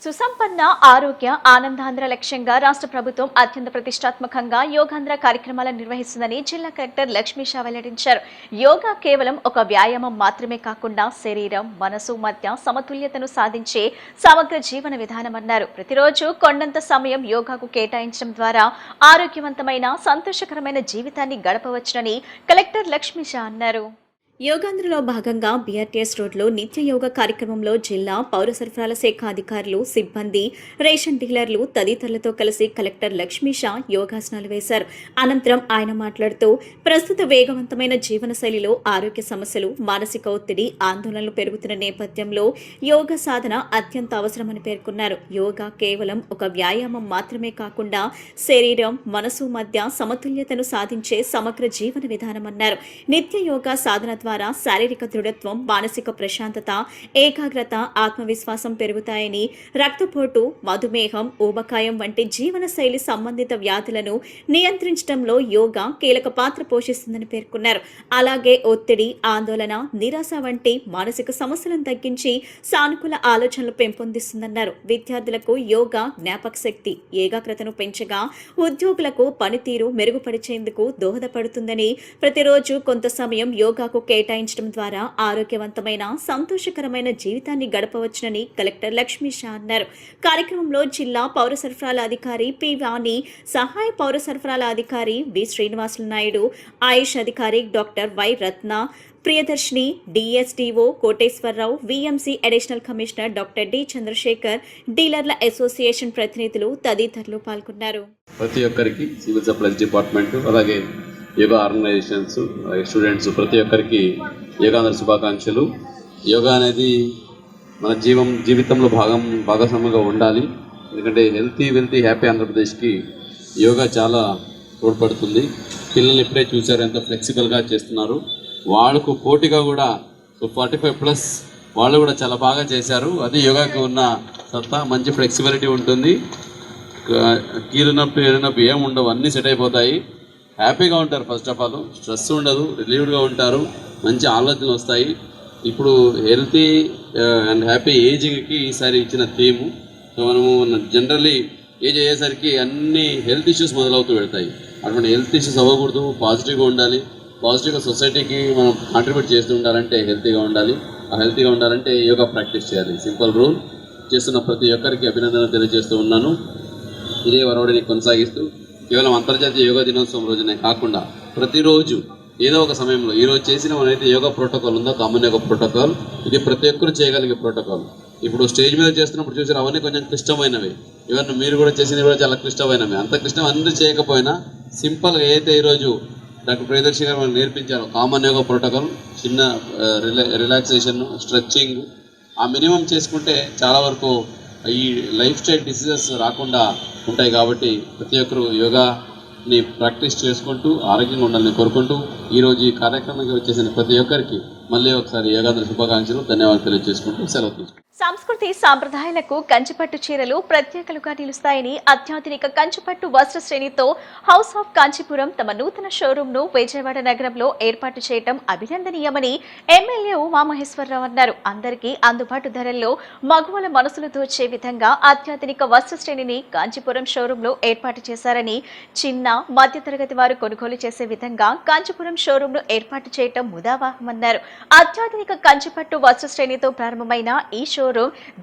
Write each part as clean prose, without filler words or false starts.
సుసంపన్న ఆరోగ్య ఆనందాంధ్ర లక్ష్యంగా రాష్ట్ర ప్రభుత్వం అత్యంత ప్రతిష్టాత్మకంగా యోగాంధ్ర కార్యక్రమాలను నిర్వహిస్తుందని జిల్లా కలెక్టర్ లక్ష్మీ షా వెల్లడించారు. యోగా కేవలం ఒక వ్యాయామం మాత్రమే కాకుండా శరీరం, మనసు మధ్య సమతుల్యతను సాధించే సమగ్ర జీవన విధానమన్నారు. ప్రతిరోజు కొండంత సమయం యోగాకు కేటాయించడం ద్వారా ఆరోగ్యవంతమైన, సంతోషకరమైన జీవితాన్ని గడపవచ్చునని కలెక్టర్ లక్ష్మీ షా అన్నారు. యోగాంధ్రలో భాగంగా బీఆర్టీఎస్ రోడ్లో నిత్య యోగా కార్యక్రమంలో జిల్లా పౌర సరఫరాల శాఖ అధికారులు, సిబ్బంది, రేషన్ డీలర్లు తదితరులతో కలిసి కలెక్టర్ లక్ష్మీ షా యోగాసనాలు వేశారు. అనంతరం ఆయన మాట్లాడుతూ ప్రస్తుత వేగవంతమైన జీవనశైలిలో ఆరోగ్య సమస్యలు, మానసిక ఒత్తిడి, ఆందోళనలు పెరుగుతున్న నేపథ్యంలో యోగా సాధన అత్యంత అవసరమని పేర్కొన్నారు. యోగా కేవలం ఒక వ్యాయామం మాత్రమే కాకుండా శరీరం, మనసు మధ్య సమతుల్యతను సాధించే సమగ్ర జీవన విధానమన్నారు. నిత్య యోగా సాధన ద్వారా శారీరక దృఢత్వం, మానసిక ప్రశాంతత, ఏకాగ్రత, ఆత్మవిశ్వాసం పెరుగుతాయని, రక్తపోటు, మధుమేహం, ఊబకాయం వంటి జీవనశైలి సంబంధిత వ్యాధులను నియంత్రించడంలో యోగా కీలక పాత్ర పోషిస్తుందని పేర్కొన్నారు. అలాగే ఒత్తిడి, ఆందోళన, నిరాశ వంటి మానసిక సమస్యలను తగ్గించి సానుకూల ఆలోచనలు పెంపొందిస్తుందన్నారు. విద్యార్థులకు యోగా జ్ఞాపక శక్తి, ఏకాగ్రతను పెంచగా ఉద్యోగులకు పనితీరు మెరుగుపరిచేందుకు దోహదపడుతుందని, ప్రతిరోజు కొంత సమయం యోగాకు కేటాయించడం ద్వారా ఆరోగ్యవంతమైన, సంతోషకరమైన జీవితాన్ని గడపవచ్చునని కలెక్టర్ లక్ష్మీ షా అన్నారు. కార్యక్రమంలో జిల్లా పౌర సరఫరాల అధికారి పి వాణి, సహాయ పౌర సరఫరాల అధికారి బి శ్రీనివాసులు నాయుడు, ఆయుష్ అధికారి doctor Y Ratna, Priyadarshini, DSDO Koteswararao, VMC additional commissioner doctor D Chandrasekhar, డీలర్ల అసోసియేషన్ ప్రతినిధులు తదితరులు పాల్గొన్నారు. ప్రతి ఒక్కరికి సివిల్ సప్లైస్ డిపార్ట్మెంట్, అలాగే యోగా ఆర్గనైజేషన్స్, స్టూడెంట్స్ ప్రతి ఒక్కరికి యోగాంధ్ర శుభాకాంక్షలు. యోగా అనేది మన జీవితంలో భాగస్వామ్యంగా ఉండాలి. ఎందుకంటే వెల్తీ హ్యాపీ ఆంధ్రప్రదేశ్కి యోగా చాలా తోడ్పడుతుంది. పిల్లలు ఇప్పుడే చూసారు ఎంత ఫ్లెక్సిబుల్గా చేస్తున్నారు. వాళ్ళకు పోటీగా కూడా 45+ వాళ్ళు కూడా చాలా బాగా చేశారు. అది యోగాకి ఉన్న సత్తా. మంచి ఫ్లెక్సిబిలిటీ ఉంటుంది. కీలు నొప్పి ఏమి ఉండవు, అన్నీ సెట్ అయిపోతాయి. హ్యాపీగా ఉంటారు. ఫస్ట్ ఆఫ్ ఆల్ స్ట్రెస్ ఉండదు, రిలీవ్డ్గా ఉంటారు, మంచి ఆలోచనలు వస్తాయి. ఇప్పుడు హెల్తీ అండ్ హ్యాపీ ఏజింగ్కి ఈసారి ఇచ్చిన థీము. సో మనము జనరల్లీ ఏజ్ అయ్యేసరికి అన్ని హెల్త్ ఇష్యూస్ మొదలవుతూ పెడతాయి. అటువంటి హెల్త్ ఇష్యూస్ అవ్వకూడదు, పాజిటివ్గా ఉండాలి. పాజిటివ్గా సొసైటీకి మనం కాంట్రిబ్యూట్ చేస్తూ ఉండాలంటే హెల్తీగా ఉండాలి. ఆ హెల్తీగా ఉండాలంటే యోగా ప్రాక్టీస్ చేయాలి. Simple rule. చేస్తున్న ప్రతి ఒక్కరికి అభినందనలు తెలియజేస్తూ ఉన్నాను. ఇదే వరవడిని కొనసాగిస్తూ కేవలం అంతర్జాతీయ యోగా దినోత్సవం రోజునే కాకుండా ప్రతిరోజు ఏదో ఒక సమయంలో ఈరోజు చేసిన మనైతే యోగా ప్రోటోకాల్ ఉందో, కామన్ యోగా ప్రోటోకాల్, ఇది ప్రతి ఒక్కరు చేయగలిగే ప్రోటోకాల్. ఇప్పుడు స్టేజ్ మీద చేస్తున్నప్పుడు చూసారు, అవన్నీ కొంచెం క్లిష్టమైనవి. ఇవన్నీ మీరు కూడా చేసినవి కూడా చాలా క్లిష్టమైనవి. అంత క్లిష్టం అందరూ చేయకపోయినా సింపుల్గా ఏదైతే ఈరోజు డాక్టర్ ప్రియదర్శి గారు మనకు నేర్పించారు కామన్ యోగా ప్రోటోకాల్, చిన్న రిలాక్సేషన్, స్ట్రెచ్చింగ్, ఆ మినిమం చేసుకుంటే చాలా వరకు ఈ లైఫ్ స్టైల్ డిసీజెస్ రాకుండా ఉంటాయి. కాబట్టి ప్రతి ఒక్కరు యోగాని ప్రాక్టీస్ చేసుకుంటూ ఆరోగ్యంగా ఉండాలని కోరుకుంటూ ఈరోజు ఈ కార్యక్రమానికి వచ్చేసిన ప్రతి ఒక్కరికి మళ్ళీ ఒకసారి యోగాంధ్ర శుభాకాంక్షలు, ధన్యవాదాలు తెలియజేసుకుంటూ సెలవు తీసుకుంటాం. సంస్కృతి సాంప్రదాయాలకు కంచిపట్టు చీరలు ప్రత్యేకలుగా నిలుస్తాయని అత్యాధునిక కంచిపట్టు వస్త్ర శ్రేణితో హౌస్ ఆఫ్ కాంచీపురం తమ నూతన షోరూంను విజయవాడ నగరంలో ఏర్పాటు చేయడం అభినందనీయమని ఎమ్మెల్యే ఉమామహేశ్వరరావు అన్నారు. అందరికీ అందుబాటు ధరల్లో మగువల మనసులు దోచే విధంగా అత్యాధునిక వస్త్ర శ్రేణిని కాంచీపురం షోరూంలో ఏర్పాటు చేశారని, చిన్న మధ్యతరగతి వారు కొనుగోలు చేసే విధంగా కాంచీపురం షోరూంను ఏర్పాటు చేయడం ముదావాహమన్నారు. అత్యాధునిక కంచిపట్టు వస్త్ర శ్రేణితో ప్రారంభమైన ఈ షోరూం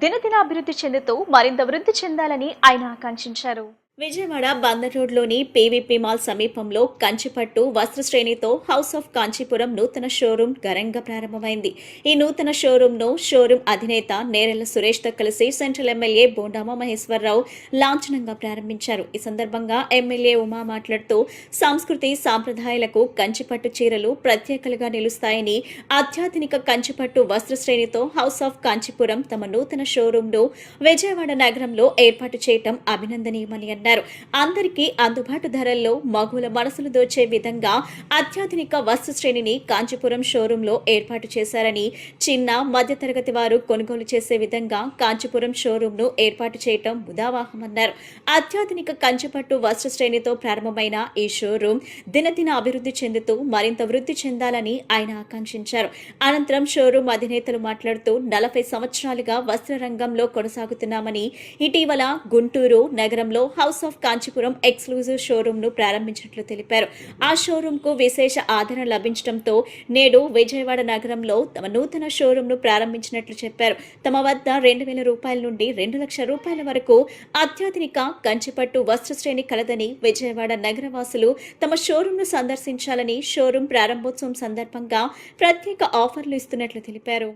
దినదిన అభివృద్ధి చెందుతూ మరింత వృద్ధి చెందాలని ఆయన ఆకాంక్షించారు. విజయవాడ బందర్ రోడ్లోని పీవీపీ మాల్ సమీపంలో కంచిపట్టు వస్త్ర శ్రేణితో హౌస్ ఆఫ్ కాంచీపురం నూతన షోరూం ఘనంగా ప్రారంభమైంది. ఈ నూతన షోరూంను షోరూం అధినేత నేరెళ్ల సురేష్తో కలిసి సెంట్రల్ ఎమ్మెల్యే బోండామ మహేశ్వరరావు లాంఛనంగా ప్రారంభించారు. ఈ సందర్భంగా ఎమ్మెల్యే ఉమా మాట్లాడుతూ సంస్కృతి సాంప్రదాయాలకు కంచిపట్టు చీరలు ప్రత్యేకలుగా నిలుస్తాయని, అత్యాధునిక కంచిపట్టు వస్త్ర శ్రేణితో హౌస్ ఆఫ్ కాంచీపురం తమ నూతన షోరూంను విజయవాడ నగరంలో ఏర్పాటు చేయడం అభినందనీయమని అన్నారు. అన్నారు. అందరికీ అందుబాటు ధరల్లో మగువుల మనసులు దోచే విధంగా అత్యాధునిక వస్తు శ్రేణిని కాంచీపురం షోరూంలో ఏర్పాటు చేశారని, చిన్న మధ్యతరగతి వారు కొనుగోలు చేసే విధంగా కాంచీపురం షోరూంను ఏర్పాటు చేయటం ముదావాహమన్నారు. అత్యాధునిక కంచిపట్టు వస్త్ర శ్రేణితో ప్రారంభమైన ఈ షోరూం దినదిన అభివృద్ధి చెందుతూ మరింత వృద్ధి చెందాలని ఆయన ఆకాంక్షించారు. అనంతరం షోరూం అధినేతలు మాట్లాడుతూ 40 సంవత్సరాలుగా వస్త్ర రంగంలో కొనసాగుతున్నామని, ఇటీవల గుంటూరు నగరంలో హౌస్ ఆఫ్ కాంచీపురం ఎక్స్క్లూజివ్ షోరూంను ప్రారంభించినట్లు తెలిపారు. ఆ షోరూంకు విశేష ఆదరణ లభించడంతో నేడు విజయవాడ నగరంలో తమ నూతన షోరూంను ప్రారంభించినట్లు చెప్పారు. తమ వద్ద 2,000 రూపాయల నుండి 2 లక్షల రూపాయల వరకు అత్యాధునిక కంచిపట్టు వస్త్ర శ్రేణి కలదని, విజయవాడ నగరవాసులు తమ షోరూంను సందర్శించాలని, షోరూం ప్రారంభోత్సవం సందర్భంగా ప్రత్యేక ఆఫర్లు ఇస్తున్నట్లు తెలిపారు.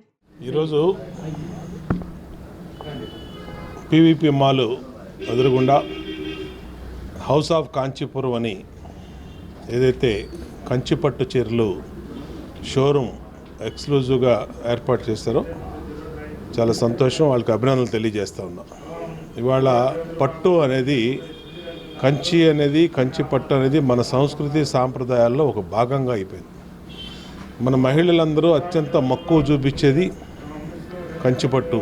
ఈరోజు పీవీపీ మాల్ ఎదురుగుండా హౌస్ ఆఫ్ కాంచీపురం అని ఏదైతే కంచిపట్టు చీరలు షోరూమ్ ఎక్స్క్లూజివ్గా ఏర్పాటు చేస్తారో చాలా సంతోషం, వాళ్ళకి అభినందనలు తెలియజేస్తూ ఉన్నా. ఇవాళ పట్టు అనేది, కంచి అనేది, కంచి పట్టు అనేది మన సంస్కృతి సాంప్రదాయాల్లో ఒక భాగంగా అయిపోయింది. మన మహిళలందరూ అత్యంత మక్కువ చూపించేది కంచిపట్టు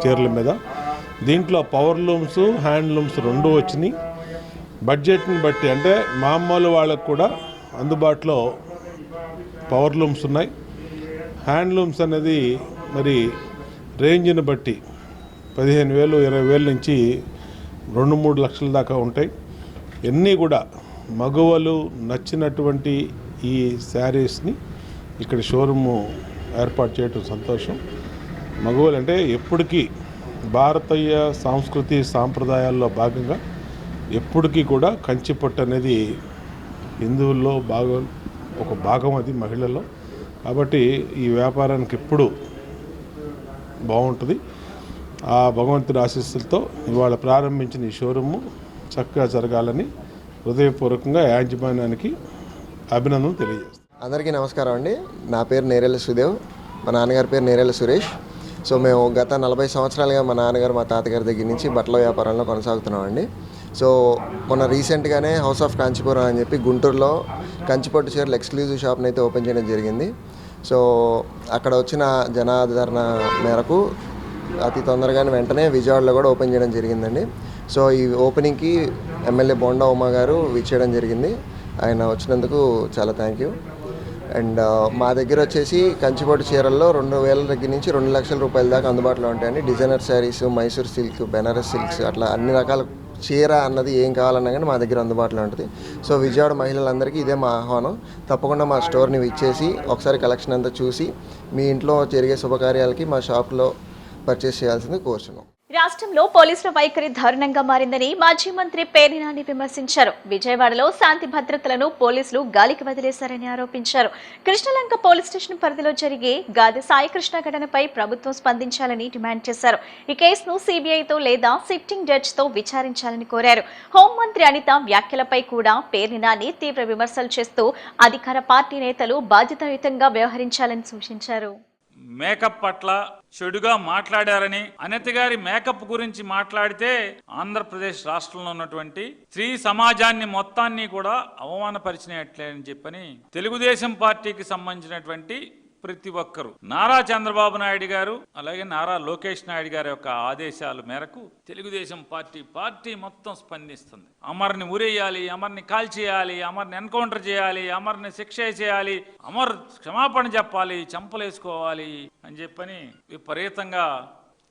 చీరల మీద. దీంట్లో పవర్ లూమ్స్, హ్యాండ్లూమ్స్ రెండూ వచ్చినాయి. బడ్జెట్ని బట్టి అంటే మామూలు వాళ్ళకు కూడా అందుబాటులో పవర్ లూమ్స్ ఉన్నాయి. హ్యాండ్లూమ్స్ అనేది మరి రేంజ్ని బట్టి 15,000, 20,000 నుంచి 2-3 లక్షల దాకా ఉంటాయి. ఇవన్నీ కూడా మగవాళ్ళు నచ్చినటువంటి ఈ శారీస్ని ఇక్కడ షోరూము ఏర్పాటు చేయడం సంతోషం. మగవాళ్ళు అంటే ఎప్పటికీ భారతీయ సంస్కృతి సాంప్రదాయాల్లో భాగంగా ఎప్పటికీ కూడా కంచిపట్టు అనేది హిందువుల్లో ఒక భాగం, అది మహిళల్లో. కాబట్టి ఈ వ్యాపారానికి ఎప్పుడు బాగుంటుంది. ఆ భగవంతుడి ఆశీస్సులతో ఇవాళ ప్రారంభించిన ఈ షోరూము చక్కగా జరగాలని హృదయపూర్వకంగా యాజమాన్యానికి అభినందనలు తెలియజేస్తాను. అందరికీ నమస్కారం అండి. నా పేరు నేరేళ్ళ సుదేవ్, మా నాన్నగారి పేరు నేరేళ్ళ సురేష్. సో మేము గత 40 సంవత్సరాలుగా మా నాన్నగారు, మా తాతగారి దగ్గర నుంచి బట్టల వ్యాపారంలో కొనసాగుతున్నామండి. సో మొన్న రీసెంట్గానే హౌస్ ఆఫ్ కాంచీపురం అని చెప్పి గుంటూరులో కంచిపట్టు చీరలు ఎక్స్క్లూజివ్ షాప్ని అయితే ఓపెన్ చేయడం జరిగింది. సో అక్కడ వచ్చిన జనాదరణ మేరకు అతి తొందరగానే వెంటనే విజయవాడలో కూడా ఓపెన్ చేయడం జరిగిందండి. సో ఈ ఓపెనింగ్కి ఎమ్మెల్యే బోండా ఉమా గారు విచ్చేయడం జరిగింది. ఆయన వచ్చినందుకు చాలా థ్యాంక్ యూ. అండ్ మా దగ్గర వచ్చేసి కంచిపట్టు చీరల్లో 2,000 దగ్గర నుంచి 2 లక్షల రూపాయల దాకా అందుబాటులో ఉంటాయండి. Designer saris, Mysore silk, Benaras silks, అట్లా అన్ని రకాల చీర అన్నది ఏం కావాలన్నా కానీ మా దగ్గర అందుబాటులో ఉంటుంది. సో విజయవాడ మహిళలందరికీ ఇదే మా ఆహ్వానం. తప్పకుండా మా స్టోర్ని విచ్చేసి ఒకసారి కలెక్షన్ అంతా చూసి మీ ఇంట్లో జరిగే శుభకార్యాలకి మా షాప్లో పర్చేస్ చేయాల్సింది కోరుచున్నాం. రాష్ట్రంలో పోలీసుల వైఖరి దారుణంగా మారిందని మాజీ మంత్రి పేర్ని నాని విమర్శించారు. విజయవాడలో శాంతి భద్రతలను పోలీసులు గాలికి వదిలేశారని ఆరోపించారు. కృష్ణలంక పోలీస్ స్టేషన్ పరిధిలో జరిగే గాది సాయికృష్ణ ఘటనపై ప్రభుత్వం స్పందించాలని డిమాండ్ చేశారు. ఈ కేసును సిబిఐతో లేదా సిట్టింగ్ జడ్జితో విచారించాలని కోరారు. హోంమంత్రి అనిత వ్యాఖ్యలపై కూడా పేర్ని నాని తీవ్ర విమర్శలు చేస్తూ అధికార పార్టీ నేతలు బాధ్యతాయుతంగా వ్యవహరించాలని సూచించారు. మేకప్ పట్ల చెడుగా మాట్లాడారని, అనిత గారి మేకప్ గురించి మాట్లాడితే ఆంధ్రప్రదేశ్ రాష్ట్రంలో ఉన్నటువంటి స్త్రీ సమాజాన్ని మొత్తాన్ని కూడా అవమానపరిచినట్లే అని చెప్పని తెలుగుదేశం పార్టీకి సంబంధించినటువంటి ప్రతి ఒక్కరు, నారా చంద్రబాబు నాయుడు గారు అలాగే నారా లోకేష్ నాయుడు గారి యొక్క ఆదేశాల మేరకు తెలుగుదేశం పార్టీ మొత్తం స్పందిస్తుంది. అమర్ని ఉరేయాలి, అమర్ని కాల్చేయాలి, అమర్ని ఎన్కౌంటర్ చేయాలి, అమర్ని శిక్ష చేయాలి, అమర్ క్షమాపణ చెప్పాలి, చంపలేసుకోవాలి అని చెప్పని విపరీతంగా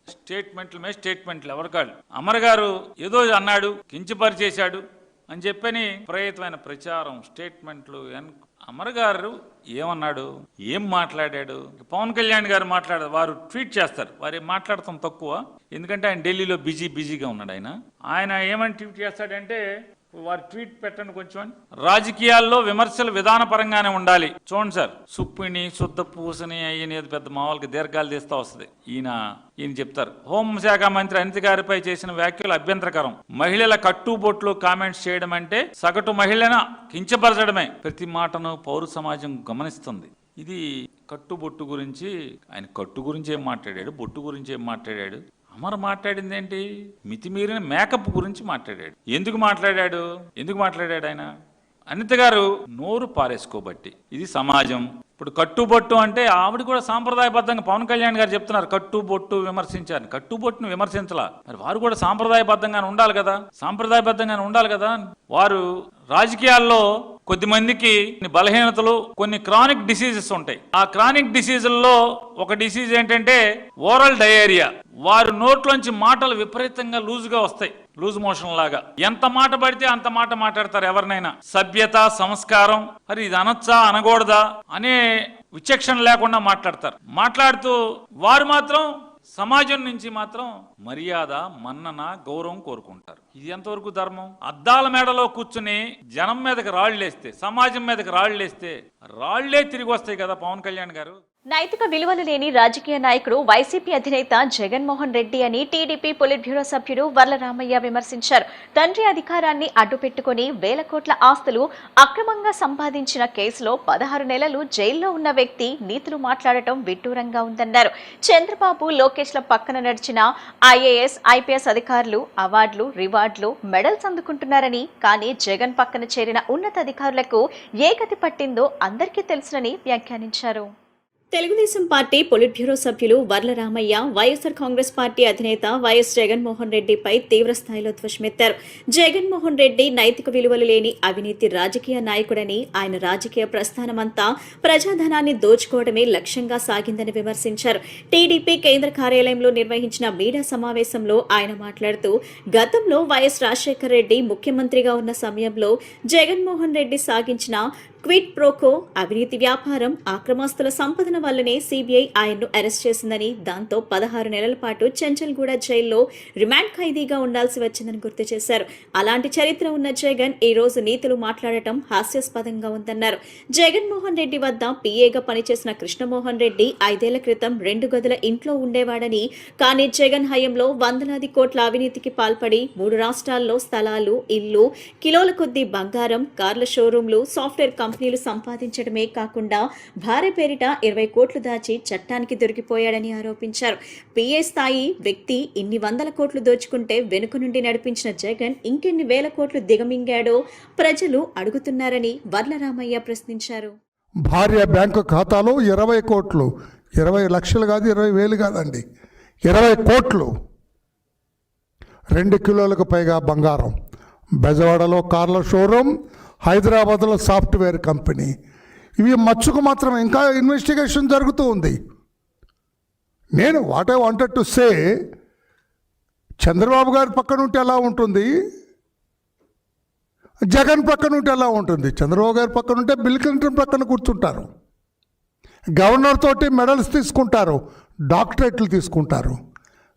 స్టేట్మెంట్లు ఎవరికాళ్ళు. అమర్ గారు ఏదో అన్నాడు, కించపరిచేశాడు అని చెప్పని విపరీతమైన ప్రచారం, స్టేట్మెంట్లు. అమర్ గారు ఏమన్నాడు, ఏం మాట్లాడాడు? పవన్ కళ్యాణ్ గారు మాట్లాడారు, వారు ట్వీట్ చేస్తారు, వారు మాట్లాడటం తక్కువ, ఎందుకంటే ఆయన ఢిల్లీలో బిజీగా ఉన్నాడు. ఆయన ఏమని ట్వీట్ చేస్తాడంటే, వారు ట్వీట్ పెట్టండి కొంచెం. రాజకీయాల్లో విమర్శలు విధానపరంగానే ఉండాలి. చూడండి సార్, సుప్పిని శుద్ధ పూసని అయ్యని పెద్ద మామూలుగా దీర్ఘాలు తీస్తూ వస్తుంది. ఈయన చెప్తారు, హోంశాఖ మంత్రి అనిత గారిపై చేసిన వ్యాఖ్యలు అభ్యంతరకరం. మహిళల కట్టుబొట్లు కామెంట్స్ చేయడం అంటే సగటు మహిళను కించపరచడమే. ప్రతి మాటను పౌర సమాజం గమనిస్తుంది. ఇది కట్టుబొట్టు గురించి, ఆయన కట్టు గురించి ఏం మాట్లాడాడు, బొట్టు గురించి ఏం మాట్లాడాడు, అమర్ మాట్లాడింది ఏంటి? మితిమీరిన మేకప్ గురించి మాట్లాడాడు. ఎందుకు మాట్లాడాడు ఆయన? అనిత గారు నోరు పారేసుకోబట్టి. ఇది సమాజం. ఇప్పుడు కట్టుబొట్టు అంటే ఆవిడ కూడా సాంప్రదాయబద్ధంగా పవన్ కళ్యాణ్ గారు చెప్తున్నారు కట్టుబొట్టు విమర్శించారు. కట్టుబొట్టును విమర్శించలా, మరి వారు కూడా సాంప్రదాయబద్ధంగానే ఉండాలి కదా. వారు రాజకీయాల్లో కొద్ది మందికి బలహీనతలు, కొన్ని క్రానిక్ డిసీజెస్ ఉంటాయి. ఆ క్రానిక్ డిసీజుల్లో ఒక డిసీజ్ ఏంటంటే ఓరల్ డయేరియా. వారు నోట్లోంచి మాటలు విపరీతంగా లూజ్గా వస్తాయి, లూజ్ మోషన్ లాగా. ఎంత మాట పడితే అంత మాట మాట్లాడతారు. ఎవరినైనా సభ్యత, సంస్కారం, మరి ఇది అనొచ్చా అనకూడదా అనే విచక్షణ లేకుండా మాట్లాడుతూ వారు మాత్రం సమాజం నుంచి మాత్రం మర్యాద, మన్నన, గౌరవం కోరుకుంటారు. ఇది ఎంతవరకు ధర్మం? అద్దాల మేడలో కూర్చుని జనం మీదకి రాళ్లేస్తే, సమాజం మీదకి రాళ్లే తిరిగి వస్తాయి కదా పవన్ కళ్యాణ్ గారు. నైతిక విలువలు లేని రాజకీయ నాయకుడు వైసీపీ అధినేత జగన్మోహన్ రెడ్డి అని టీడీపీ పొలిట్ బ్యూరో సభ్యుడు వర్లరామయ్య విమర్శించారు. తండ్రి అధికారాన్ని అడ్డుపెట్టుకుని వేల కోట్ల ఆస్తులు అక్రమంగా సంపాదించిన కేసులో 16 నెలలు జైల్లో ఉన్న వ్యక్తి నీతులు మాట్లాడటం విడ్డూరంగా ఉందన్నారు. చంద్రబాబు, లోకేష్ల పక్కన నడిచిన ఐఏఎస్, ఐపీఎస్ అధికారులు అవార్డులు, రివార్డులు, మెడల్స్ అందుకుంటున్నారని, కానీ జగన్ పక్కన చేరిన ఉన్నతాధికారులకు ఏ గతి పట్టిందో అందరికీ తెలుసునని వ్యాఖ్యానించారు. తెలుగుదేశం పార్టీ పొలిట్ బ్యూరో సభ్యులు వర్లరామయ్య వైఎస్ఆర్ కాంగ్రెస్ పార్టీ అధినేత వైఎస్ జగన్మోహన్ రెడ్డిపై తీవ్ర స్థాయిలో ధ్వజమెత్తారు. జగన్మోహన్ రెడ్డి నైతిక విలువలు లేని అవినీతి రాజకీయ నాయకుడని, ఆయన రాజకీయ ప్రస్థానమంతా ప్రజాధనాన్ని దోచుకోవడమే లక్ష్యంగా సాగిందని విమర్శించారు. టీడీపీ కేంద్ర కార్యాలయంలో నిర్వహించిన మీడియా సమావేశంలో ఆయన మాట్లాడుతూ, గతంలో వైఎస్ రాజశేఖర రెడ్డి ముఖ్యమంత్రిగా ఉన్న సమయంలో జగన్మోహన్ రెడ్డి సాగించిన క్విడ్ ప్రోకో అవినీతి వ్యాపారం, ఆక్రమాస్తుల సంపాదన వల్లనే సీబీఐ ఆయన్ను అరెస్ట్ చేసిందని, దాంతో 16 నెలల పాటు చెంచల్గూడ జైల్లో రిమాండ్ ఖైదీగా ఉండాల్సి వచ్చిందని గుర్తు చేశారు. అలాంటి చరిత్ర ఉన్న జగన్ ఈ రోజు నీతులు మాట్లాడటం హాస్యాస్పదంగా ఉందన్నారు. జగన్మోహన్ రెడ్డి వద్ద పీఏగా పనిచేసిన కృష్ణమోహన్ రెడ్డి 5 ఏళ్ల క్రితం 2 గదుల ఇంట్లో ఉండేవాడని, కానీ జగన్ హయాంలో వందలాది కోట్ల అవినీతికి పాల్పడి 3 రాష్ట్రాల్లో స్థలాలు, ఇల్లు, కిలోల కొద్దీ బంగారం, కార్ల షోరూంలు, సాఫ్ట్వేర్ కంపెనీలు సంపాదించడమే కాకుండా భార్య పేరిట 20 కోట్లు దాచి చట్టానికి దొరికిపోయాడని ఆరోపించారు. పీఏ స్థాయి వ్యక్తి ఇన్ని 100 కోట్లు దోచుకుంటే వెనుక నుండి నడిపించిన జగన్ ఇంకెన్ని వేల కోట్లు దిగమింగాడో ప్రజలు అడుగుతున్నారని వర్లరామయ్య ప్రశ్నించారు. భార్య బ్యాంకు ఖాతాలో 20 కోట్లు, 20 లక్షలు కాదు, 20,000 కాదండి, 20 కోట్లు, 2 కిలోలకు పైగా బంగారం, బెజవాడలో కార్ల షోరూమ్, హైదరాబాద్లో సాఫ్ట్వేర్ కంపెనీ. ఇవి మచ్చుకు మాత్రం ఇంకా ఇన్వెస్టిగేషన్ జరుగుతూ ఉంది. నేను what I wanted to say, Chandrababu గారి పక్కన ఉంటే ఎలా ఉంటుంది, జగన్ పక్కన ఉంటే ఎలా ఉంటుంది? చంద్రబాబు గారి పక్కన ఉంటే బిల్ క్లింటన్ పక్కన కూర్చుంటారు, గవర్నర్ తోటి మెడల్స్ తీసుకుంటారు, డాక్టరేట్లు తీసుకుంటారు.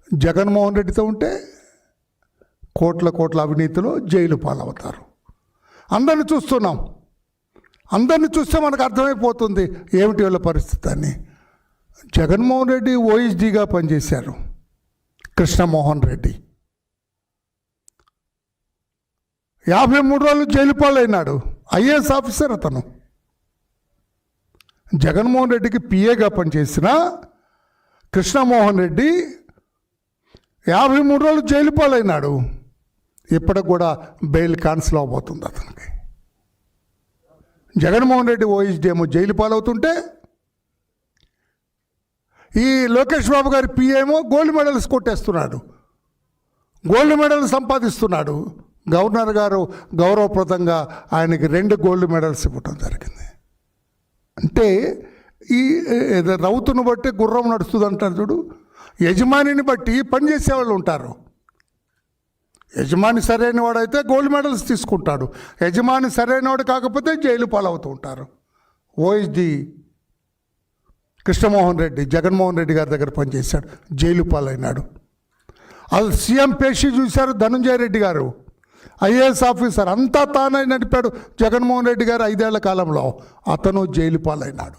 జగన్మోహన్ రెడ్డితో ఉంటే కోట్ల అవినీతిలో జైలు పాలవుతారు. అందరిని చూస్తున్నాం, అందరిని చూస్తే మనకు అర్థమైపోతుంది ఏమిటి వీళ్ళ పరిస్థితి అని. జగన్మోహన్ రెడ్డి ఓఎస్డీగా పనిచేశారు. కృష్ణమోహన్ రెడ్డి 53 రోజులు జైలు పాలైనాడు. ఐఏఎస్ ఆఫీసర్ అతను. జగన్మోహన్ రెడ్డికి పిఏగా పనిచేసిన కృష్ణమోహన్ రెడ్డి 53 రోజులు జైలు పాలైనాడు. ఇప్పటికి కూడా బెయిల్ క్యాన్సిల్ అవబోతుంది అతనికి. జగన్మోహన్ రెడ్డి ఓఎస్డీ ఏమో జైలు పాలవుతుంటే, ఈ లోకేష్ బాబు గారి పిఏ ఏమో గోల్డ్ మెడల్స్ కొట్టేస్తున్నాడు, గోల్డ్ మెడల్ సంపాదిస్తున్నాడు. గవర్నర్ గారు గౌరవప్రదంగా ఆయనకి 2 గోల్డ్ మెడల్స్ ఇవ్వటం జరిగింది. అంటే ఈ రౌతును బట్టి గుర్రం నడుస్తుంది అంటారు చూడు, యజమానిని బట్టి పనిచేసేవాళ్ళు ఉంటారు. యజమాని సరైన వాడైతే గోల్డ్ మెడల్స్ తీసుకుంటాడు, యజమాని సరైన వాడు కాకపోతే జైలు పాలవుతూ ఉంటారు. ఓఎస్డీ కృష్ణమోహన్ రెడ్డి జగన్మోహన్ రెడ్డి గారి దగ్గర పనిచేశాడు, జైలు పాలైనాడు. అది సీఎం పేషి చూశారు ధనంజయ రెడ్డి గారు, ఐఏఎస్ ఆఫీసర్, అంతా తానే నడిపాడు జగన్మోహన్ రెడ్డి గారు 5 ఏళ్ల కాలంలో. అతను జైలు పాలైనాడు.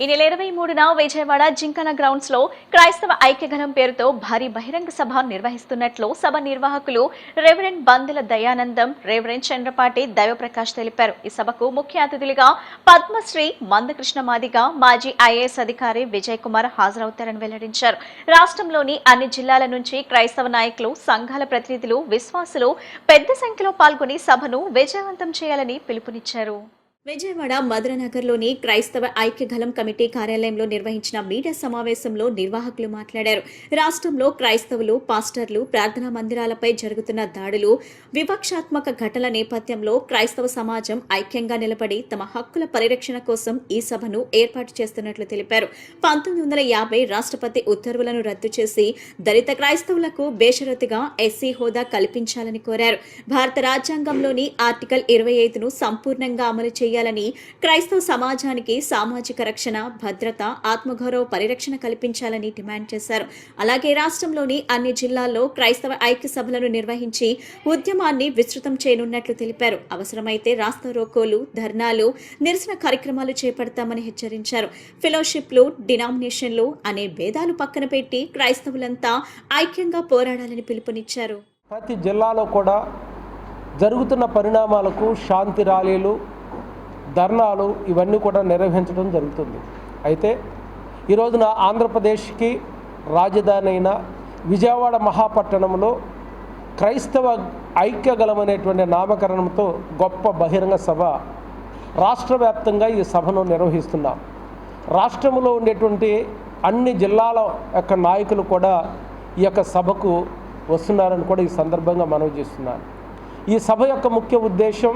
ఈ నెల 23న విజయవాడ జింకన గ్రౌండ్స్ లో క్రైస్తవ ఐక్యగలం పేరుతో భారీ బహిరంగ సభ నిర్వహిస్తున్నట్లు సభ నిర్వాహకులు రెవరెండ్ బందెల దయానందం, రెవరెండ్ చంద్రపాటి దైవప్రకాష్ తెలిపారు. ఈ సభకు ముఖ్య అతిథులుగా పద్మశ్రీ మందకృష్ణ మాదిగ, మాజీ ఐఏఎస్ అధికారి విజయ్ కుమార్ హాజరవుతారని వెల్లడించారు. రాష్ట్రంలోని అన్ని జిల్లాల నుంచి క్రైస్తవ నాయకులు, సంఘాల ప్రతినిధులు, విశ్వాసులు పెద్ద సంఖ్యలో పాల్గొని సభను విజయవంతం చేయాలని పిలుపునిచ్చారు. విజయవాడ మధురనగర్లోని క్రైస్తవ ఐక్యగలం కమిటీ కార్యాలయంలో నిర్వహించిన మీడియా సమావేశంలో నిర్వాహకులు మాట్లాడారు. రాష్ట్రంలో క్రైస్తవులు, పాస్టర్లు, ప్రార్థనా మందిరాలపై జరుగుతున్న దాడులు, వివక్షాత్మక ఘటనల నేపథ్యంలో క్రైస్తవ సమాజం ఐక్యంగా నిలబడి తమ హక్కుల పరిరక్షణ కోసం ఈ సభను ఏర్పాటు చేస్తున్నట్లు తెలిపారు. 1950 రాష్ట్రపతి ఉత్తర్వులను రద్దు చేసి దళిత క్రైస్తవులకు బేషరతుగా ఎస్సీ హోదా కల్పించాలని కోరారు. భారత రాజ్యాంగంలోని ఆర్టికల్ 25ను సంపూర్ణంగా అమలు చేయాలని, క్రైస్తవ సమాజానికి సామాజిక రక్షణ, భద్రత, ఆత్మగౌరవ పరిరక్షణ కల్పించాలని డిమాండ్ చేశారు. అలాగే రాష్ట్రంలోని అన్ని జిల్లాల్లో క్రైస్తవ ఐక్య సభలను నిర్వహించి ఉద్యమాన్ని విస్తృతం చేయనున్నట్లు తెలిపారు. అవసరమైతే రాస్తా రోకోలు, ధర్నాలు, నిరసన కార్యక్రమాలు చేపడతామని హెచ్చరించారు. ఫెలోషిప్లు, డినామినేషన్లు అనే భేదాలు పక్కన పెట్టి క్రైస్తవులంతా ఐక్యంగా పోరాడాలని పిలుపునిచ్చారు. ప్రతి జిల్లాలో కూడా జరుగుతున్న పరిణామాలకు శాంతి ర్యాలీలు, ధర్నాలు ఇవన్నీ కూడా నిర్వహించడం జరుగుతుంది. అయితే ఈ రోజున ఆంధ్రప్రదేశ్కి రాజధాని అయిన విజయవాడ మహాపట్టణంలో క్రైస్తవ ఐక్యగలం అనేటువంటి నామకరణంతో గొప్ప బహిరంగ సభ రాష్ట్ర వ్యాప్తంగా ఈ సభను నిర్వహిస్తున్నాం. రాష్ట్రంలో ఉండేటువంటి అన్ని జిల్లాల యొక్క నాయకులు కూడా ఈ యొక్క సభకు వస్తున్నారని కూడా ఈ సందర్భంగా మనవి చేస్తున్నాను. ఈ సభ యొక్క ముఖ్య ఉద్దేశం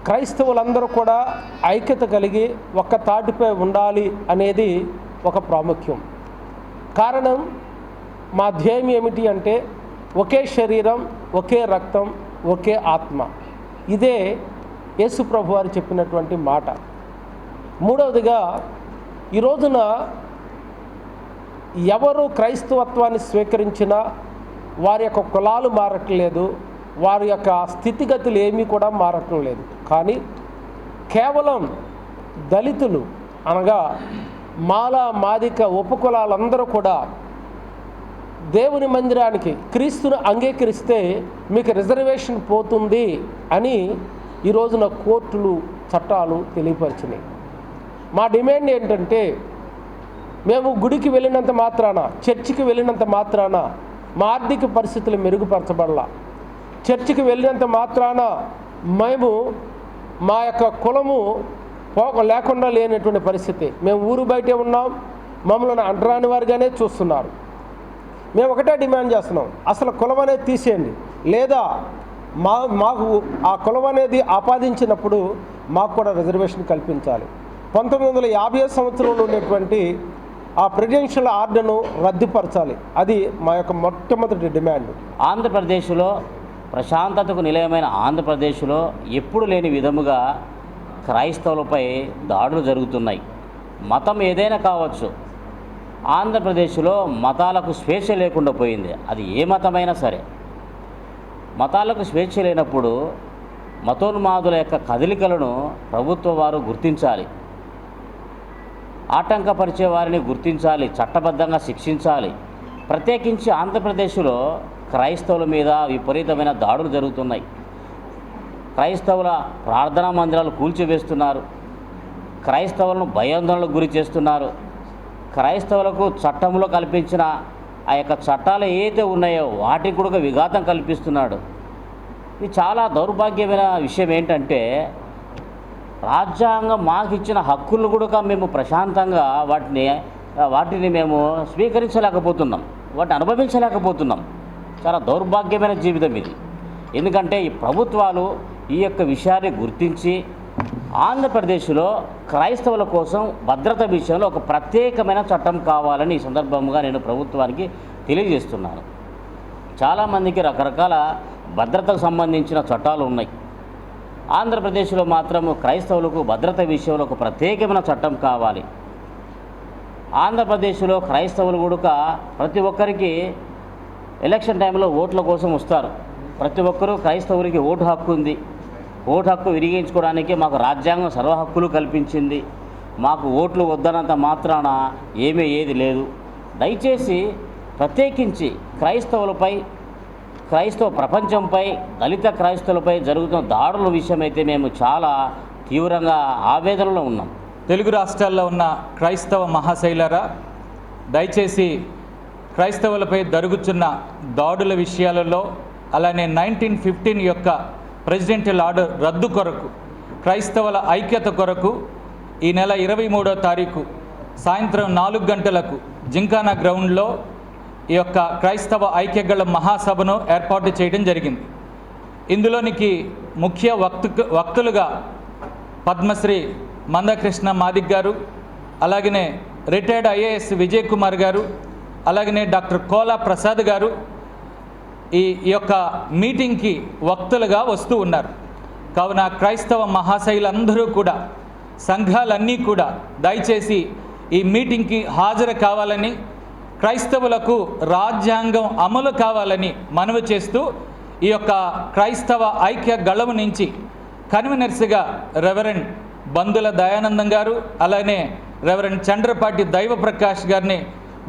క్రైస్తవులందరూ కూడా ఐక్యత కలిగి ఒక్క తాటిపై ఉండాలి అనేది ఒక ప్రాముఖ్యం. కారణం, మా ధ్యేయం ఏమిటి అంటే ఒకే శరీరం, ఒకే రక్తం, ఒకే ఆత్మ. ఇదే యేసు ప్రభు వారు చెప్పినటువంటి మాట. మూడవదిగా, ఈ రోజున ఎవరు క్రైస్తవత్వాన్ని స్వీకరించినా వారి యొక్క కులాలు మారట్లేదు, వారి యొక్క స్థితిగతులు ఏమీ కూడా మారటం లేదు. కానీ కేవలం దళితులు అనగా మాల, మాదిక, ఉపకులాలందరూ కూడా దేవుని మందిరానికి క్రీస్తును అంగీకరిస్తే మీకు రిజర్వేషన్ పోతుంది అని ఈ రోజున కోర్టులు, చట్టాలు తెలియపరిచినాయి. మా డిమాండ్ ఏంటంటే, మేము గుడికి వెళ్ళినంత మాత్రాన, చర్చికి వెళ్ళినంత మాత్రాన మా ఆర్థిక పరిస్థితులు మెరుగుపరచబడాల, చర్చికి వెళ్ళినంత మాత్రాన మేము మా యొక్క కులము లేకుండా లేనటువంటి పరిస్థితి. మేము ఊరు బయటే ఉన్నాం, మమ్మల్ని అంటరాని వారిగానే చూస్తున్నారు. మేము ఒకటే డిమాండ్ చేస్తున్నాం, అసలు కులం అనేది తీసేయండి, లేదా మాకు ఆ కులం అనేది ఆపాదించినప్పుడు మాకు కూడా రిజర్వేషన్ కల్పించాలి. 1950 సంవత్సరంలో ఉండేటువంటి ఆ ప్రెసిడెన్షియల్ ఆర్డర్ను రద్దుపరచాలి. అది మా యొక్క మొట్టమొదటి డిమాండ్. ఆంధ్రప్రదేశ్లో ప్రశాంతతకు నిలయమైన ఆంధ్రప్రదేశ్లో ఎప్పుడు లేని విధముగా క్రైస్తవులపై దాడులు జరుగుతున్నాయి. మతం ఏదైనా కావచ్చు. ఆంధ్రప్రదేశ్లో మతాలకు స్వేచ్ఛ లేకుండా పోయింది. అది ఏ మతమైనా సరే. మతాలకు స్వేచ్ఛ లేనప్పుడు మతోన్మాదుల యొక్క కదలికలను ప్రభుత్వ వారు గుర్తించాలి, ఆటంకపరిచే వారిని గుర్తించాలి, చట్టబద్ధంగా శిక్షించాలి. ప్రత్యేకించి ఆంధ్రప్రదేశ్లో క్రైస్తవుల మీద విపరీతమైన దాడులు జరుగుతున్నాయి. క్రైస్తవుల ప్రార్థనా మందిరాలు కూల్చివేస్తున్నారు, క్రైస్తవులను భయాందోళనకు గురి చేస్తున్నారు, క్రైస్తవులకు చట్టంలో కల్పించిన ఆ యొక్క చట్టాలు ఏదైతే ఉన్నాయో వాటికి కూడా విఘాతం కల్పిస్తున్నాడు. ఇది చాలా దౌర్భాగ్యమైన విషయం. ఏంటంటే రాజ్యాంగం మాకు ఇచ్చిన హక్కులను కూడా మేము ప్రశాంతంగా వాటిని మేము స్వీకరించలేకపోతున్నాం, వాటిని అనుభవించలేకపోతున్నాం. చాలా దౌర్భాగ్యమైన జీవితం ఇది. ఎందుకంటే ఈ ప్రభుత్వాలు ఈ యొక్క విషయాన్ని గుర్తించి ఆంధ్రప్రదేశ్లో క్రైస్తవుల కోసం భద్రత విషయంలో ఒక ప్రత్యేకమైన చట్టం కావాలని ఈ సందర్భంగా నేను ప్రభుత్వానికి తెలియజేస్తున్నాను. చాలామందికి రకరకాల భద్రతకు సంబంధించిన చట్టాలు ఉన్నాయి. ఆంధ్రప్రదేశ్లో మాత్రం క్రైస్తవులకు భద్రత విషయంలో ఒక ప్రత్యేకమైన చట్టం కావాలి. ఆంధ్రప్రదేశ్లో క్రైస్తవులు కూడా ప్రతి ఒక్కరికి ఎలక్షన్ టైంలో ఓట్ల కోసం వస్తారు. ప్రతి ఒక్కరూ క్రైస్తవులకి ఓటు హక్కు ఉంది. ఓటు హక్కు వినియోగించుకోవడానికి మాకు రాజ్యాంగం సర్వ హక్కులు కల్పించింది. మాకు ఓట్లు వద్దనంత మాత్రాన ఏది లేదు. దయచేసి ప్రత్యేకించి క్రైస్తవులపై, క్రైస్తవ ప్రపంచంపై, దళిత క్రైస్తవులపై జరుగుతున్న దాడుల విషయమైతే మేము చాలా తీవ్రంగా ఆవేదనలో ఉన్నాం. తెలుగు రాష్ట్రాల్లో ఉన్న క్రైస్తవ మహాశైలారా, దయచేసి క్రైస్తవులపై జరుగుతున్న దాడుల విషయాలలో, అలానే 1915 యొక్క ప్రెసిడెంషియల్ ఆర్డర్ రద్దు కొరకు, క్రైస్తవుల ఐక్యత కొరకు ఈ నెల 23వ తారీఖు సాయంత్రం 4 గంటలకు జింకానా గ్రౌండ్లో ఈ యొక్క క్రైస్తవ ఐక్యగల మహాసభను ఏర్పాటు చేయడం జరిగింది. ఇందులోనికి ముఖ్య వక్తులుగా పద్మశ్రీ మందకృష్ణ మాదిక్ గారు, అలాగనే రిటైర్డ్ ఐఏఎస్ విజయ్ కుమార్ గారు, అలాగనే డాక్టర్ కోలా ప్రసాద్ గారు ఈ యొక్క మీటింగ్కి వక్తులుగా వస్తూ ఉన్నారు. కావున క్రైస్తవ మహాశైలందరూ కూడా, సంఘాలన్నీ కూడా దయచేసి ఈ మీటింగ్కి హాజరు కావాలని, క్రైస్తవులకు రాజ్యాంగం అమలు కావాలని మనవి చేస్తూ ఈ యొక్క క్రైస్తవ ఐక్య గళము నుంచి కన్వీనర్స్గా రెవరెండ్ బందుల దయానందం గారు, అలానే రెవరెండ్ చంద్రపాటి దైవప్రకాష్ గారిని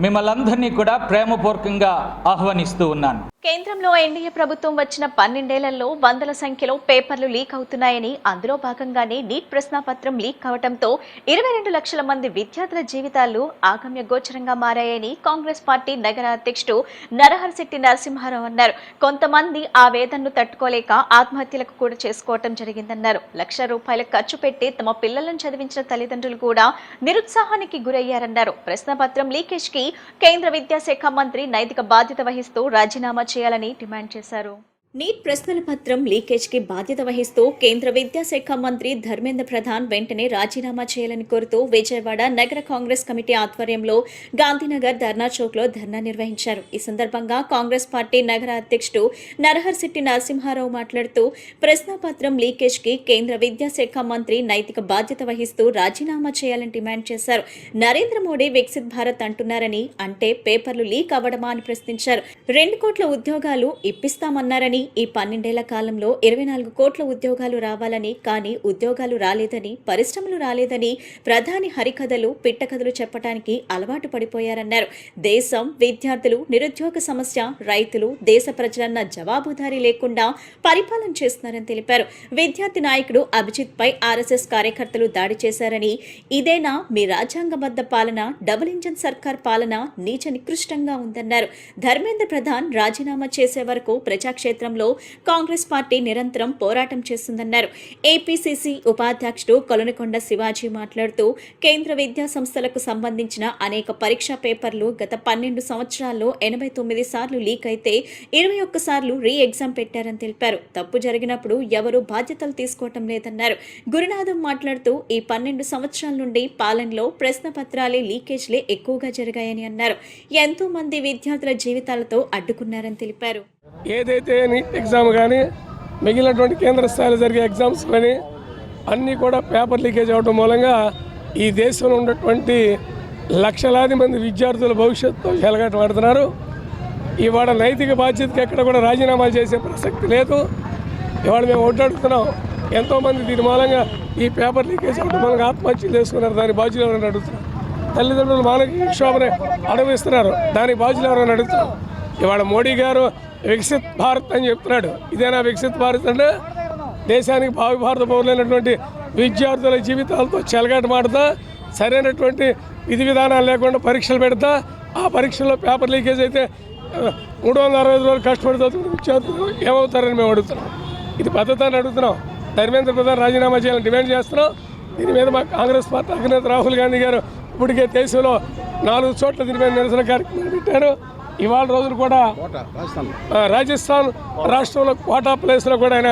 మిమ్మల్ని అందరినీ కూడా ప్రేమపూర్వకంగా ఆహ్వానిస్తూ ఉన్నాను. కేంద్రంలో ఎన్డీఏ ప్రభుత్వం వచ్చిన 12 ఏళ్లలో వందల సంఖ్యలో పేపర్లు లీక్ అవుతున్నాయని, అందులో భాగంగానే నీట్ ప్రశ్నాపత్రం లీక్ కావడంతో 22 లక్షల మంది విద్యార్థుల జీవితాలు ఆగమ్య గోచరంగా మారాయని కాంగ్రెస్ పార్టీ నగర అధ్యక్షుడు నరహరిశెట్టి నరసింహారావు అన్నారు. కొంతమంది ఆ వేదనను తట్టుకోలేక ఆత్మహత్యలకు కూడా చేసుకోవటం జరిగిందన్నారు. ₹1,00,000 ఖర్చు పెట్టి తమ పిల్లలను చదివించిన తల్లిదండ్రులు కూడా నిరుత్సాహానికి గురయ్యారన్నారు. ప్రశ్నాపత్రం లీకేజ్ కి కేంద్ర విద్యాశాఖ మంత్రి నైతిక బాధ్యత వహిస్తూ రాజీనామా చేయాలని డిమాండ్ చేశారు. నీట్ ప్రశ్నల పత్రం లీకేజ్ కి బాధ్యత వహిస్తూ కేంద్ర విద్యాశాఖ మంత్రి ధర్మేంద్ర ప్రధాన్ వెంటనే రాజీనామా చేయాలని కోరుతూ విజయవాడ నగర కాంగ్రెస్ కమిటీ ఆధ్వర్యంలో గాంధీనగర్ ధర్నా చౌక్ లో ధర్నా నిర్వహించారు. ఈ సందర్భంగా కాంగ్రెస్ పార్టీ నగర అధ్యక్షుడు నరహరిశెట్టి నరసింహారావు మాట్లాడుతూ ప్రశ్నాపత్రం లీకేజ్ కి కేంద్ర విద్యాశాఖ మంత్రి నైతిక బాధ్యత వహిస్తూ రాజీనామా చేయాలని డిమాండ్ చేశారు. నరేంద్ర మోడీ వికసిత్ భారత్ అంటున్నారని, అంటే పేపర్లు లీక్ అవ్వడమా అని ప్రశ్నించారు. 2 కోట్ల ఉద్యోగాలు ఇప్పిస్తామన్నారని, ఈ 12 ఏళ్ల కాలంలో 24 కోట్ల ఉద్యోగాలు రావాలని, కానీ ఉద్యోగాలు రాలేదని, పరిశ్రమలు రాలేదని ప్రధాని హరికథలు, పిట్టకథలు చెప్పడానికి అలవాటు పడిపోయారన్నారు. దేశం, విద్యార్థులు, నిరుద్యోగ సమస్య, రైతులు, దేశ ప్రజలన్న జవాబుదారీ లేకుండా పరిపాలన చేస్తున్నారని తెలిపారు. విద్యార్థి నాయకుడు అభిజిత్ పై ఆర్ఎస్ఎస్ కార్యకర్తలు దాడి చేశారని, ఇదేనా మీ రాజ్యాంగబద్ధ పాలన? డబుల్ ఇంజన్ సర్కార్ పాలన నీచ నికృష్టంగా ఉందన్నారు. ధర్మేంద్ర ప్రధాన్ రాజీనామా చేసే వరకు ప్రజాక్షేత్రంలో కాంగ్రెస్ పార్టీ నిరంతరం పోరాటం చేస్తుందన్నారు. ఏపీసీసీ ఉపాధ్యక్షుడు కొలనకొండ శివాజీ మాట్లాడుతూ కేంద్ర విద్యా సంస్థలకు సంబంధించిన అనేక పరీక్షా పేపర్లు గత 12 సంవత్సరాల్లో 89 సార్లు లీక్ అయితే 21 సార్లు రీ ఎగ్జామ్ పెట్టారని తెలిపారు. తప్పు జరిగినప్పుడు ఎవరూ బాధ్యతలు తీసుకోవటం లేదన్నారు. గురునాథం మాట్లాడుతూ ఈ 12 సంవత్సరాల నుండి పాలనలో ప్రశ్న పత్రాలే లీకేజ్లే ఎక్కువగా జరిగాయని అన్నారు. ఎంతో మంది విద్యార్థుల జీవితాలతో అడ్డుకున్నారని తెలిపారు. ఏదైతే నీట్ ఎగ్జామ్ కానీ, మిగిలినటువంటి కేంద్ర స్థాయిలో జరిగే ఎగ్జామ్స్ కానీ అన్నీ కూడా పేపర్ లీకేజ్ అవడం మూలంగా ఈ దేశంలో ఉన్నటువంటి లక్షలాది మంది విద్యార్థుల భవిష్యత్తు చెలగాటమాడుతున్నారు. ఇవాళ నైతిక బాధ్యతకి ఎక్కడ కూడా రాజీనామాలు చేసే ప్రసక్తి లేదు. ఇవాళ మేము ఒడ్డడుగుతున్నాం, ఎంతోమంది దీని మూలంగా ఈ పేపర్ లీకేజ్ అవడం మూలంగా ఆత్మహత్యలు చేసుకున్నారు. దాని బాధ్యులు ఎవరైనా అడుగుతున్నారు. తల్లిదండ్రులు మానసిక క్షోభని అనుభవిస్తున్నారు. దానికి బాధ్యులు ఎవరైనా అడుగుతున్నారు. ఇవాళ మోడీ గారు వికసిత్ భారత్ అని చెప్తున్నాడు. ఇదేనా వికసిత్ భారత్ అంటే? దేశానికి భావి భారత పౌరులైనటువంటి విద్యార్థుల జీవితాలతో చెలగాటమాడుతా, సరైనటువంటి విధి విధానాలు లేకుండా పరీక్షలు పెడతా, ఆ పరీక్షల్లో పేపర్ లీకేజ్ అయితే 365 రోజులు కష్టపడి చదువుకున్న విద్యార్థులు ఏమవుతారని మేము అడుగుతున్నాం. ఇది పద్ధతి అని అడుగుతున్నాం. ధర్మేంద్ర ప్రధాన్ రాజీనామా చేయాలని డిమాండ్ చేస్తున్నాం. దీని మీద మా కాంగ్రెస్ పార్టీ అధినేత రాహుల్ గాంధీ గారు ఇప్పటికే దేశంలో 4 చోట్ల దీని మీద నిరసన కార్యక్రమాలు పెట్టారు. ఇవాళ రోజులు కూడా రాజస్థాన్ రాష్ట్రంలో కోటా ప్లేస్లో కూడా ఆయన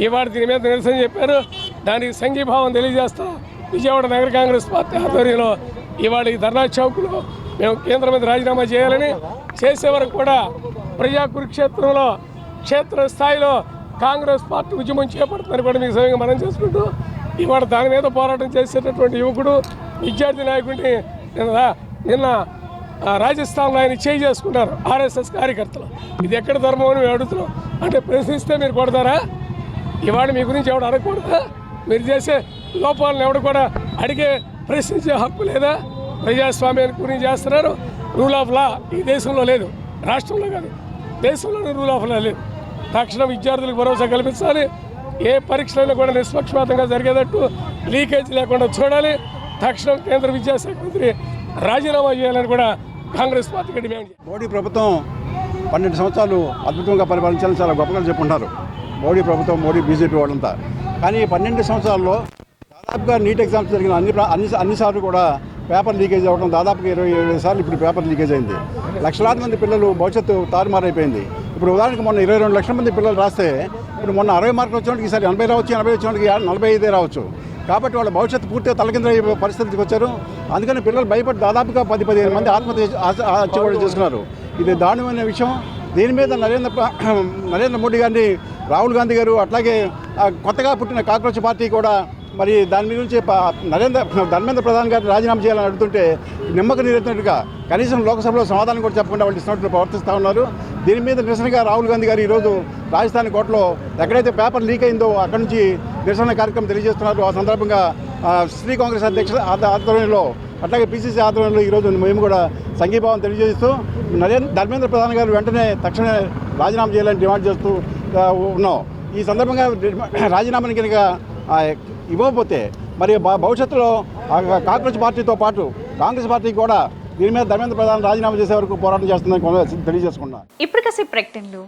ఇవాళ దీని మీద నిరసన చెప్పారు. దానికి సంఘీభావం తెలియజేస్తా విజయవాడ నగర కాంగ్రెస్ పార్టీ ఆధ్వర్యంలో ఇవాళ ఈ ధర్నా చౌక్లో మేము కేంద్రం మీద రాజీనామా చేయాలని, చేసే వరకు కూడా ప్రజా కురుక్షేత్రంలో క్షేత్ర స్థాయిలో కాంగ్రెస్ పార్టీ ఉద్యమం చేపడుతుందని కూడా మీకు సమయంగా మనం చేసుకుంటూ ఇవాళ దాని మీద పోరాటం చేసేటటువంటి యువకుడు, విద్యార్థి నాయకుడిని నిన్న రాజస్థాన్లో ఆయన చేయి చేసుకున్నారు ఆర్ఎస్ఎస్ కార్యకర్తలు. ఇది ఎక్కడ ధర్మం అని మేము అడుగుతున్నాం. అంటే ప్రశ్నిస్తే మీరు కొడతారా? ఇవాళ మీ గురించి ఎవడు అడగకూడదా? మీరు చేసే లోపాలను ఎవడు కూడా అడిగే ప్రశ్నించే హక్కు లేదా? ప్రజాస్వామ్యాన్ని గురించి చేస్తున్నారు. రూల్ ఆఫ్ లా ఈ దేశంలో లేదు, రాష్ట్రంలో కాదు దేశంలోనే రూల్ ఆఫ్ లా లేదు. తక్షణం విద్యార్థులకు భరోసా కల్పించాలి. ఏ పరీక్షలైనా కూడా నిష్పక్షపాతంగా జరిగేటట్టు లీకేజ్ లేకుండా చూడాలి. తక్షణం కేంద్ర విద్యాశాఖ మంత్రి రాజీనామా చేయాలని కూడా కాంగ్రెస్ పార్టీకి డిమాండ్ చేయాలి. మోడీ ప్రభుత్వం 12 సంవత్సరాలు అద్భుతంగా పరిపాలించాలని చాలా గొప్పగా చెప్పుకుంటారు మోడీ ప్రభుత్వం, మోడీ బీజేపీ వాళ్ళంతా. కానీ 12 సంవత్సరాల్లో దాదాపుగా నీట్ ఎగ్జామ్స్ జరిగిన అన్నిసార్లు కూడా పేపర్ లీకేజ్ అవ్వడం, దాదాపుగా 27 సార్లు ఇప్పుడు పేపర్ లీకేజ్ అయింది. లక్షలాది మంది పిల్లలు భవిష్యత్తు తారుమారైపోయింది. ఇప్పుడు ఉదాహరణకు మొన్న 22 లక్షల మంది పిల్లలు రాస్తే ఇప్పుడు మొన్న 60 మార్కులు వచ్చినోటికి ఈసారి 80 రావచ్చు, 80 వచ్చినోటికి 45 రావచ్చు. కాబట్టి వాళ్ళ భవిష్యత్తు పూర్తిగా తలకింద పరిస్థితికి వచ్చారు. అందుకని పిల్లలు భయపడి దాదాపుగా 10-15 మంది ఆత్మహత్య కూడా చేసుకున్నారు. ఇది దారుణమైన విషయం. దీని మీద నరేంద్ర మోడీ గారిని, రాహుల్ గాంధీ గారు, అట్లాగే కొత్తగా పుట్టిన కాక్రోచ్ పార్టీ కూడా మరి దాని మీద నుంచి ధర్మేంద్ర ప్రధాన్ గారిని రాజీనామా చేయాలని అడుగుతుంటే నిమ్మక నీరెత్తినట్టుగా కనీసం లోక్సభలో సమాధానం కూడా చెప్పకుండా వాళ్ళు ఇస్తున్నట్టు ప్రవర్తిస్తూ ఉన్నారు. దీని మీద నిరసనగా రాహుల్ గాంధీ గారు ఈరోజు రాజస్థాన్ కోర్టులో ఎక్కడైతే పేపర్ లీక్ అయిందో అక్కడి నుంచి నిరసన కార్యక్రమం తెలియజేస్తున్నారు. ఆ సందర్భంగా శ్రీ కాంగ్రెస్ అధ్యక్ష ఆధ్వర్యంలో, అట్లాగే పిసిసి ఆధ్వర్యంలో ఈరోజు మేము కూడా సంఘీభావం తెలియజేస్తూ ధర్మేంద్ర ప్రధాన్ గారు వెంటనే తక్షణమే రాజీనామా చేయాలని డిమాండ్ చేస్తూ ఉన్నాం. ఈ సందర్భంగా రాజీనామాని కనుక ఇవ్వకపోతే మరి భవిష్యత్తులో కాంగ్రెస్ పార్టీతో పాటు కాంగ్రెస్ పార్టీ కూడా దీని మీద ధర్మేంద్ర ప్రధాన్ రాజీనామా చేసే వరకు పోరాటం చేస్తుందని తెలియజేసుకున్నాను. ఇప్పుడు కాసేపు ప్రకటనలు.